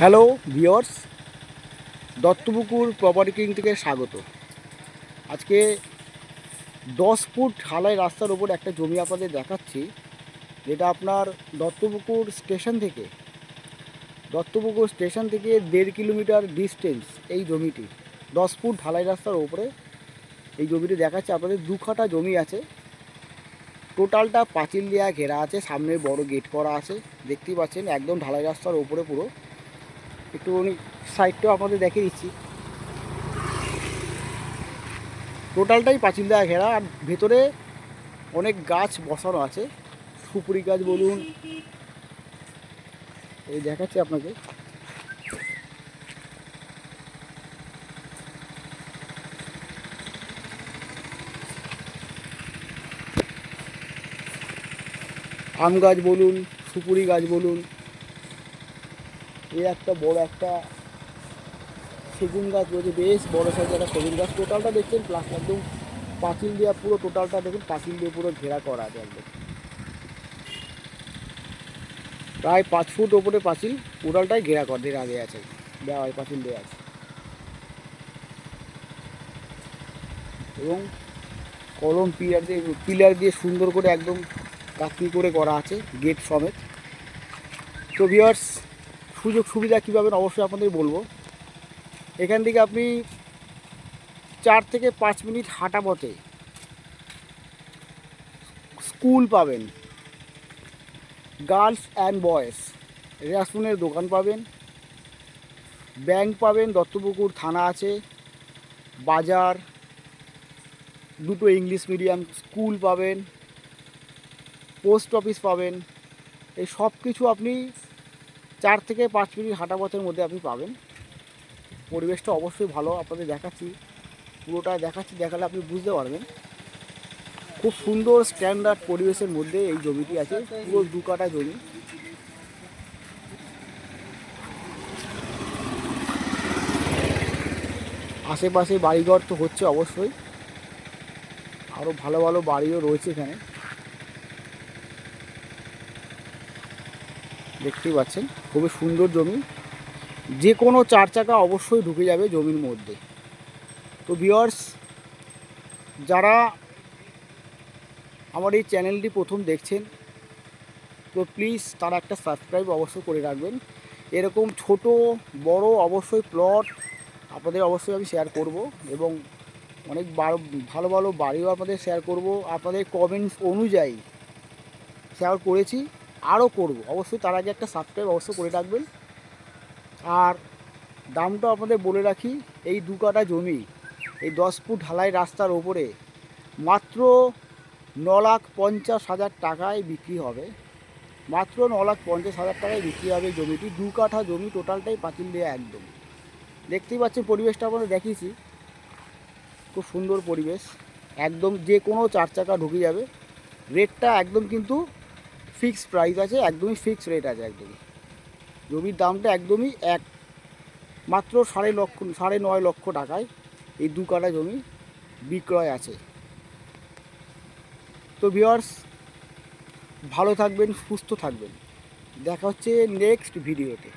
Hello viewers, Duttapukur property king থেকে স্বাগত। আজকে 10 ফুট ঢালাই রাস্তার ওপর একটা জমি আপনাদের দেখাচ্ছি, যেটা আপনার দত্তপুকুর স্টেশন থেকে 1.5 কিলোমিটার ডিস্টেন্স। এই জমিটি 10 ফুট ঢালাই রাস্তার ওপরে এই জমিটি দেখাচ্ছে আপনাদের। 2 কাঠা জমি আছে, টোটালটা পাঁচিল দেওয়া ঘেরা আছে, সামনে বড় গেট করা আছে, দেখতেই পাচ্ছেন একদম ঢালাই রাস্তার ওপরে পুরো। একটুখানি সাইডটাও আপনাদের দেখিয়ে দিচ্ছি। টোটালটাই পাঁচিল দেওয়া ঘেরা, আর ভেতরে অনেক গাছ বসানো আছে, সুপুরি গাছ বলুন, এই দেখাচ্ছি আপনাকে। আম গাছ বলুন, সুপুরি গাছ বলুন, এই একটা বড় একটা সেগুন গাছ রয়েছে, বেশ বড় সাইজের একটা সেগুন গাছ। টোটালটা দেখছেন প্লাস একদম পাঁচিল দেওয়া, পুরো টোটালটা দেখুন পাঁচিল দিয়ে পুরো ঘেরা করা আছে একদম। প্রায় 5 ফুট ওপরে পাঁচিল, টোটালটাই ঘেরা দেওয়া আছে, দেওয়া হয়, পাঁচিল দেওয়া আছে। এবং কলম পিলার দিয়ে সুন্দর করে একদম কাটনি করে করা আছে, গেট সমেত। তো ভিউয়ার্স, সুযোগ সুবিধা কী পাবেন অবশ্যই আপনাদের বলবো। এখান থেকে আপনি 4 থেকে 5 মিনিট হাঁটা পথে স্কুল পাবেন, গার্লস অ্যান্ড বয়েজ, রেশনের দোকান পাবেন, ব্যাংক পাবেন, দত্তপুকুর থানা আছে, বাজার, 2টো ইংলিশ মিডিয়াম স্কুল পাবেন, পোস্ট অফিস পাবেন। এই সব কিছু আপনি 4 থেকে 5 মিনিট হাঁটা পথের মধ্যে আপনি পাবেন। পরিবেশটা অবশ্যই ভালো, আপনাদের দেখাচ্ছি, পুরোটা দেখাচ্ছি, দেখালে আপনি বুঝতে পারবেন। খুব সুন্দর স্ট্যান্ডার্ড পরিবেশের মধ্যে এই জমিটি আছে, পুরো 2 কাঠা জমি। আশেপাশে বাড়িঘর তো হচ্ছে অবশ্যই, আরও ভালো ভালো বাড়িও রয়েছে এখানে, দেখতেই পাচ্ছেন। খুবই সুন্দর জমি, যে কোনো 4 চাকা অবশ্যই ঢুকে যাবে জমির মধ্যে। তো ভিউয়ার্স, যারা আমার এই চ্যানেলটি প্রথম দেখছেন, তো প্লিজ তারা একটা সাবস্ক্রাইব অবশ্যই করে রাখবেন। এরকম ছোট বড় অবশ্যই প্লট আপনাদের অবশ্যই আমি শেয়ার করব, এবং অনেক ভালো ভালো বাড়িও আপনাদের শেয়ার করব। আপনাদের কমেন্টস অনুযায়ী শেয়ার করেছি, আরও করব অবশ্যই। তার আগে একটা সাবস্ক্রাইব অবশ্যই করে রাখবেন। আর দামটা আপনাদের বলে রাখি, এই 2 কাঠা জমি এই 10 ফুট ঢালাই রাস্তার ওপরে মাত্র 9,50,000 টাকায় বিক্রি হবে। মাত্র 9,50,000 টাকায় বিক্রি হবে জমিটি। 2 কাঠা জমি, টোটালটাই পাঁচিল দেওয়া একদম। দেখতেই পাচ্ছেন পরিবেশটা আপনাদের দেখিয়েছি, খুব সুন্দর পরিবেশ, একদম যে কোনো 4 চাকা ঢুকে যাবে। রেটটা একদম কিন্তু ফিক্সড প্রাইস আছে, একদমই ফিক্সড রেট আছে একদমই। জমির দামটা একদমই মাত্র 9.5 লক্ষ টাকায় এই 2 কাঠা জমি বিক্রয় আছে। তো ভিউয়ার্স, ভালো থাকবেন, সুস্থ থাকবেন, দেখা হচ্ছে নেক্সট ভিডিওতে।